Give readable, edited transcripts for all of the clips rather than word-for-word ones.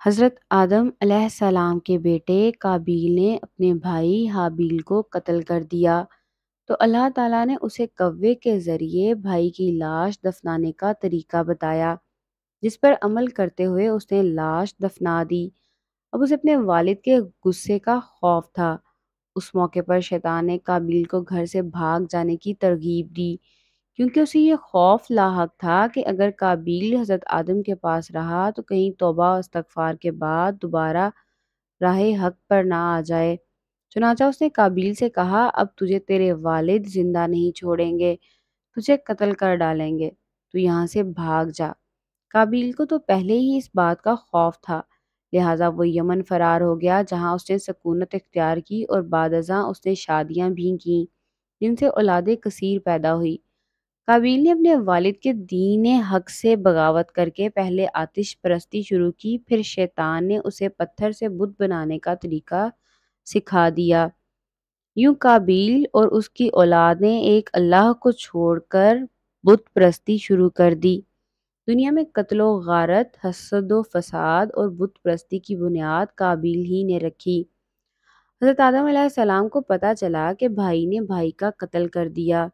حضرت آدم علیہ السلام کے بیٹے قابیل نے اپنے بھائی حابیل کو قتل کر دیا تو اللہ تعالیٰ نے اسے کوے کے ذریعے بھائی کی لاش دفنانے کا طریقہ بتایا، جس پر عمل کرتے ہوئے اس نے لاش دفنا دی۔ اب اسے اپنے والد کے غصے کا خوف تھا۔ اس موقع پر شیطان نے قابیل کو گھر سے بھاگ جانے کی ترغیب دی، کیونکہ اسے یہ خوف لاحق تھا کہ اگر قابیل حضرت آدم کے پاس رہا تو کہیں توبہ و استغفار کے بعد دوبارہ راہ حق پر نہ آ جائے۔ چنانچہ اس نے قابیل سے کہا، اب تجھے تیرے والد زندہ نہیں چھوڑیں گے، تجھے قتل کر ڈالیں گے، تو یہاں سے بھاگ جا۔ قابیل کو تو پہلے ہی اس بات کا خوف تھا، لہٰذا وہ یمن فرار ہو گیا، جہاں اس نے سکونت اختیار کی اور بعد ازاں اس نے شادیاں بھی کیں جن سے اولاد کثیر پیدا ہوئی۔ قابیل نے اپنے والد کے دین حق سے بغاوت کر کے پہلے آتش پرستی شروع کی، پھر شیطان نے اسے پتھر سے بت بنانے کا طریقہ سکھا دیا۔ یوں قابیل اور اس کی اولاد نے ایک اللہ کو چھوڑ کر بت پرستی شروع کر دی۔ دنیا میں قتل و غارت، حسد و فساد اور بت پرستی کی بنیاد قابیل ہی نے رکھی۔ حضرت آدم علیہ السلام کو پتہ چلا کہ بھائی نے بھائی کا قتل کر دیا۔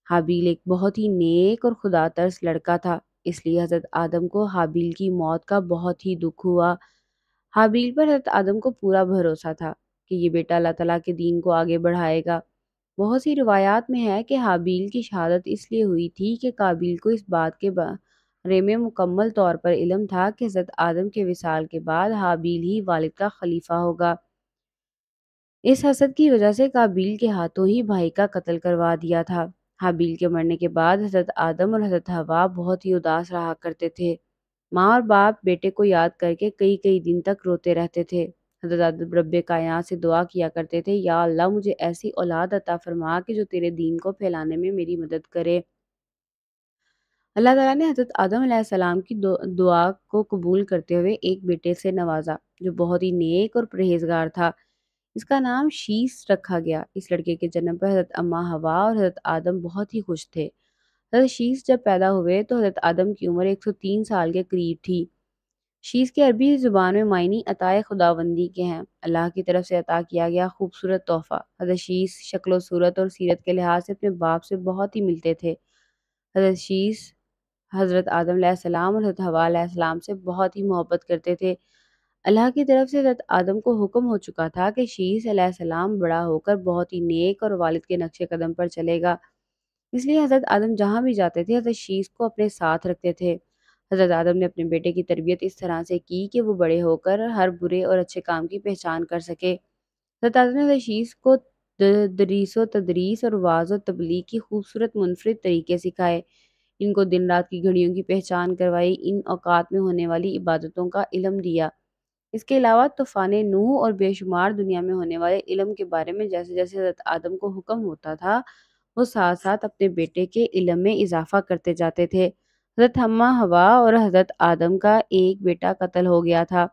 حابیل ایک بہت ہی نیک اور خدا ترس لڑکا تھا، اس لیے حضرت آدم کو حابیل کی موت کا بہت ہی دکھ ہوا۔ حابیل پر حضرت آدم کو پورا بھروسہ تھا کہ یہ بیٹا اللہ تعالیٰ کے دین کو آگے بڑھائے گا۔ بہت سی روایات میں ہے کہ حابیل کی شہادت اس لیے ہوئی تھی کہ قابیل کو اس بات کے بارے میں مکمل طور پر علم تھا کہ حضرت آدم کے وصال کے بعد حابیل ہی والد کا خلیفہ ہوگا۔ اس حسد کی وجہ سے قابیل کے ہاتھوں ہی بھائی کا قتل کروا دیا تھا۔ حابیل کے مرنے کے بعد حضرت آدم اور حضرت حوا بہت ہی اداس رہا کرتے تھے۔ ماں اور باپ بیٹے کو یاد کر کے کئی کئی دن تک روتے رہتے تھے۔ حضرت آدم رب کائنات سے دعا کیا کرتے تھے، یا اللہ مجھے ایسی اولاد عطا فرما کہ جو تیرے دین کو پھیلانے میں میری مدد کرے۔ اللہ تعالیٰ نے حضرت آدم علیہ السلام کی دعا کو قبول کرتے ہوئے ایک بیٹے سے نوازا جو بہت ہی نیک اور پرہیزگار تھا۔ اس کا نام شیس رکھا گیا۔ اس لڑکے کے جنم پر حضرت اماں حوا اور حضرت آدم بہت ہی خوش تھے۔ حضرت شیس جب پیدا ہوئے تو حضرت آدم کی عمر 103 سال کے قریب تھی۔ شیس کے عربی زبان میں معنی عطائے خداوندی کے ہیں، اللہ کی طرف سے عطا کیا گیا خوبصورت تحفہ۔ حضرت شیس شکل و صورت اور سیرت کے لحاظ سے اپنے باپ سے بہت ہی ملتے تھے۔ حضرت شیس حضرت آدم علیہ السلام اور حضرت حوا علیہ السلام سے بہت ہی محبت کرتے تھے۔ اللہ کی طرف سے حضرت آدم کو حکم ہو چکا تھا کہ شیس علیہ السلام بڑا ہو کر بہت ہی نیک اور والد کے نقش قدم پر چلے گا، اس لیے حضرت آدم جہاں بھی جاتے تھے حضرت شیس کو اپنے ساتھ رکھتے تھے۔ حضرت آدم نے اپنے بیٹے کی تربیت اس طرح سے کی کہ وہ بڑے ہو کر ہر برے اور اچھے کام کی پہچان کر سکے۔ حضرت آدم نے حضرت شیس کو دریس و تدریس اور وعظ و تبلیغ کی خوبصورت منفرد طریقے سکھائے، ان کو دن رات کی گھڑیوں کی پہچان کروائی، ان اوقات میں ہونے والی عبادتوں کا علم دیا۔ اس کے علاوہ طوفان نوح اور بے شمار دنیا میں ہونے والے علم کے بارے میں جیسے جیسے حضرت آدم کو حکم ہوتا تھا وہ ساتھ ساتھ اپنے بیٹے کے علم میں اضافہ کرتے جاتے تھے۔ حضرت اماں حوا اور حضرت آدم کا ایک بیٹا قتل ہو گیا تھا،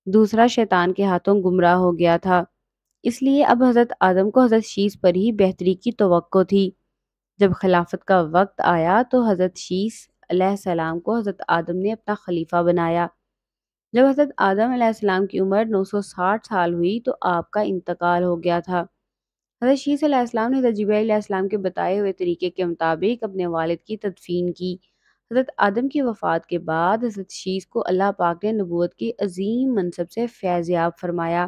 دوسرا شیطان کے ہاتھوں گمراہ ہو گیا تھا، اس لیے اب حضرت آدم کو حضرت شیس پر ہی بہتری کی توقع تھی۔ جب خلافت کا وقت آیا تو حضرت شیس علیہ السلام کو حضرت آدم نے اپنا خلیفہ بنایا۔ جب حضرت آدم علیہ السلام کی عمر 960 سال ہوئی تو آپ کا انتقال ہو گیا تھا۔ حضرت شیس علیہ السلام نے حضرت جبرائیل علیہ السلام کے بتائے ہوئے طریقے کے مطابق اپنے والد کی تدفین کی۔ حضرت آدم کی وفات کے بعد حضرت شیس کو اللہ پاک نے نبوت کی عظیم منصب سے فیض یاب فرمایا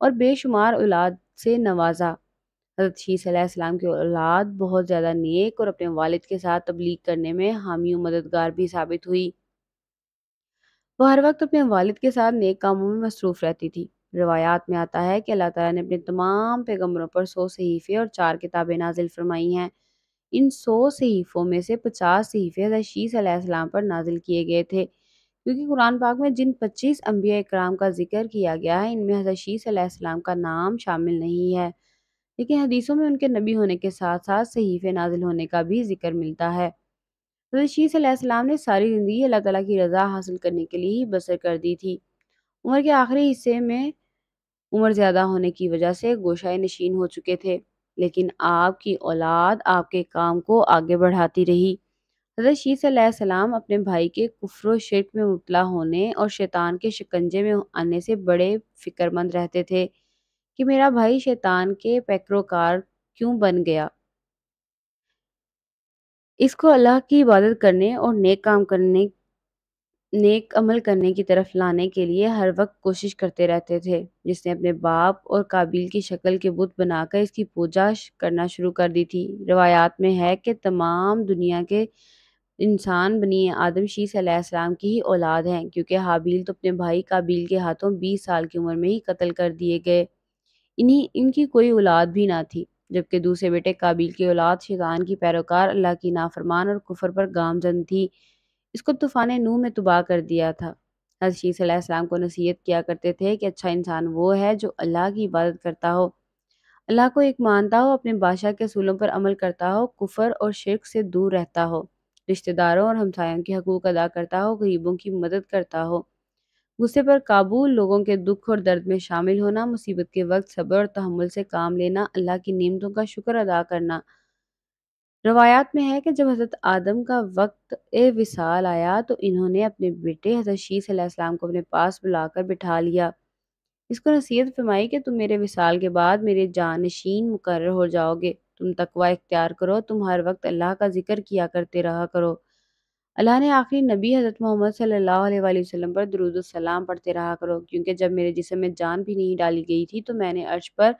اور بے شمار اولاد سے نوازا۔ حضرت شیس علیہ السلام کی اولاد بہت زیادہ نیک اور اپنے والد کے ساتھ تبلیغ کرنے میں حامی و مددگار بھی ثابت ہوئی۔ وہ ہر وقت اپنے والد کے ساتھ نیک کاموں میں مصروف رہتی تھی۔ روایات میں آتا ہے کہ اللہ تعالیٰ نے اپنے تمام پیغمبروں پر 100 صحیفے اور 4 کتابیں نازل فرمائی ہیں۔ ان 100 صحیفوں میں سے 50 صحیفے حضرت شیس علیہ السلام پر نازل کیے گئے تھے، کیونکہ قرآن پاک میں جن 25 انبیاء کرام کا ذکر کیا گیا ہے ان میں حضرت شیس علیہ السلام کا نام شامل نہیں ہے، لیکن حدیثوں میں ان کے نبی ہونے کے ساتھ ساتھ صحیفے نازل ہونے کا بھی ذکر ملتا ہے۔ حضرت شیس علیہ السلام نے ساری زندگی اللہ تعالیٰ کی رضا حاصل کرنے کے لیے ہی بسر کر دی تھی۔ عمر کے آخری حصے میں عمر زیادہ ہونے کی وجہ سے گوشہ نشین ہو چکے تھے، لیکن آپ کی اولاد آپ کے کام کو آگے بڑھاتی رہی۔ حضرت شیس علیہ السلام اپنے بھائی کے کفر و شرک میں مبتلا ہونے اور شیطان کے شکنجے میں آنے سے بڑے فکر مند رہتے تھے کہ میرا بھائی شیطان کے پیکروکار کیوں بن گیا۔ اس کو اللہ کی عبادت کرنے اور نیک عمل کرنے کی طرف لانے کے لیے ہر وقت کوشش کرتے رہتے تھے۔ جس نے اپنے باپ اور قابیل کی شکل کے بت بنا کر اس کی پوجا کرنا شروع کر دی تھی۔ روایات میں ہے کہ تمام دنیا کے انسان بنی آدم شیس علیہ السلام کی ہی اولاد ہیں، کیونکہ حابیل تو اپنے بھائی قابیل کے ہاتھوں 20 سال کی عمر میں ہی قتل کر دیے گئے۔ ان کی کوئی اولاد بھی نہ تھی، جبکہ دوسرے بیٹے قابیل کی اولاد شیطان کی پیروکار، اللہ کی نافرمان اور کفر پر گامزن تھی۔ اس کو طوفان نوح میں تباہ کر دیا تھا۔ حضرت شیس علیہ السلام کو نصیحت کیا کرتے تھے کہ اچھا انسان وہ ہے جو اللہ کی عبادت کرتا ہو، اللہ کو ایک مانتا ہو، اپنے بادشاہ کے اصولوں پر عمل کرتا ہو، کفر اور شرک سے دور رہتا ہو، رشتہ داروں اور ہمسایوں کے حقوق ادا کرتا ہو، غریبوں کی مدد کرتا ہو، غصے پر قابو، لوگوں کے دکھ اور درد میں شامل ہونا، مصیبت کے وقت صبر اور تحمل سے کام لینا، اللہ کی نعمتوں کا شکر ادا کرنا۔ روایات میں ہے کہ جب حضرت آدم کا وقت وصال آیا تو انہوں نے اپنے بیٹے حضرت شیس علیہ السلام کو اپنے پاس بلا کر بٹھا لیا۔ اس کو نصیحت فرمائی کہ تم میرے وصال کے بعد میرے جانشین مقرر ہو جاؤ گے، تم تقوی اختیار کرو، تم ہر وقت اللہ کا ذکر کیا کرتے رہا کرو، اللہ نے آخری نبی حضرت محمد صلی اللہ علیہ وآلہ وسلم پر درود السلام پڑھتے رہا کرو، کیونکہ جب میرے جسم میں جان بھی نہیں ڈالی گئی تھی تو میں نے عرش پر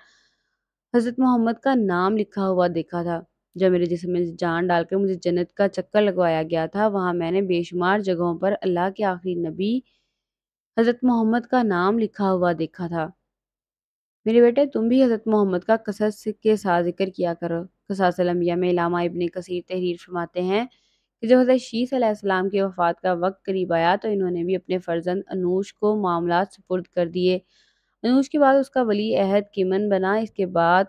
حضرت محمد کا نام لکھا ہوا دیکھا تھا۔ جب میرے جسم میں جان ڈال کر مجھے جنت کا چکر لگوایا گیا تھا، وہاں میں نے بے شمار جگہوں پر اللہ کے آخری نبی حضرت محمد کا نام لکھا ہوا دیکھا تھا۔ میرے بیٹے، تم بھی حضرت محمد کا قصص کے ساتھ ذکر کیا کرو۔ قصاص الانبیاء میں علامہ ابن کثیر تحریر فرماتے ہیں کہ جب حضرت شیس علیہ السلام کی وفات کا وقت قریب آیا تو انہوں نے بھی اپنے فرزند انوش کو معاملات سپرد کر دیے۔ انوش کے بعد اس کا ولی عہد کیمن بنا، اس کے بعد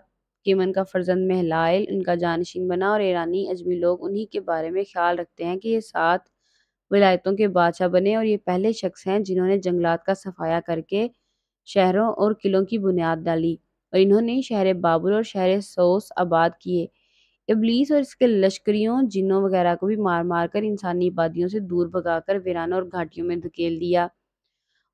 کیمن کا فرزند مہلائل ان کا جانشین بنا، اور ایرانی اجمی لوگ انہی کے بارے میں خیال رکھتے ہیں کہ یہ 7 ولایتوں کے بادشاہ بنے، اور یہ پہلے شخص ہیں جنہوں نے جنگلات کا صفایا کر کے شہروں اور قلعوں کی بنیاد ڈالی، اور انہوں نے شہر بابل اور شہر سوس آباد کیے۔ ابلیس اور اس کے لشکریوں، جنوں وغیرہ کو بھی مار مار کر انسانی آبادیوں سے دور بھگا کر ویرانوں اور گھاٹیوں میں دھکیل دیا۔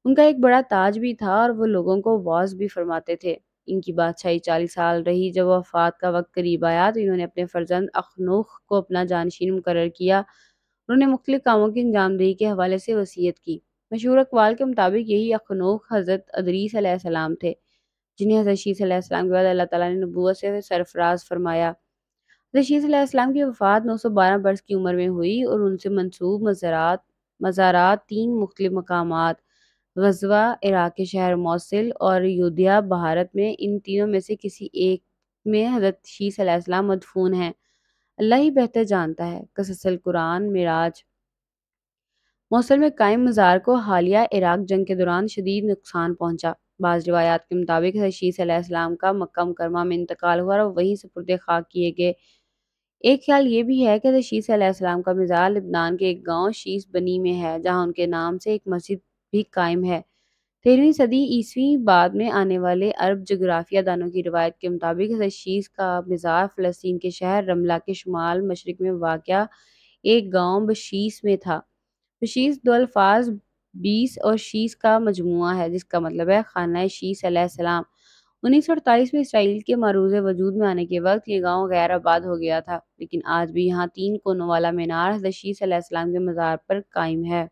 ان کا ایک بڑا تاج بھی تھا اور وہ لوگوں کو واعظ بھی فرماتے تھے۔ ان کی بادشاہی 40 سال رہی۔ جب وفات کا وقت قریب آیا تو انہوں نے اپنے فرزند اخنوخ کو اپنا جانشین مقرر کیا۔ انہوں نے مختلف کاموں کی انجام دہی کے حوالے سے وصیت کی۔ مشہور اقوال کے مطابق یہی اخنوخ حضرت ادریس علیہ السلام تھے، جنہیں حضرت شیس علیہ السلام کے بعد اللہ تعالیٰ نے نبوت سے سرفراز فرمایا۔ حضرت شیس علیہ السلام کی وفات 912 برس کی عمر میں ہوئی، اور ان سے منسوب مزارات 3 مختلف مقامات، غزوہ، عراق کے شہر موصل اور یودھیا بھارت میں، ان تینوں میں سے کسی ایک میں حضرت شیس علیہ السلام مدفون ہیں۔ اللہ ہی بہتر جانتا ہے۔ قصص القرآن معراج۔ موصل میں قائم مزار کو حالیہ عراق جنگ کے دوران شدید نقصان پہنچا۔ بعض روایات کے مطابق حضرت شیس علیہ السلام کا مکہ مکرمہ میں انتقال ہوا اور وہیں سپرد خاک کیے گئے۔ ایک خیال یہ بھی ہے کہ حضرت شیس علیہ السلام کا مزار لبنان کے ایک گاؤں شیس بنی میں ہے، جہاں ان کے نام سے ایک مسجد بھی قائم ہے۔ 13ویں صدی عیسوی بعد میں آنے والے عرب جغرافیہ دانوں کی روایت کے مطابق حضرت شیس کا مزار فلسطین کے شہر رملہ کے شمال مشرق میں واقع ایک گاؤں بشیس میں تھا۔ بشیس دو الفاظ 20 اور شیس کا مجموعہ ہے، جس کا مطلب ہے خانہ شیس علیہ السلام۔ 1948 میں اسرائیل کے معروض وجود میں آنے کے وقت یہ گاؤں غیر آباد ہو گیا تھا، لیکن آج بھی یہاں 3 کونوں والا مینار حضرت شیس علیہ السلام کے مزار پر قائم ہے۔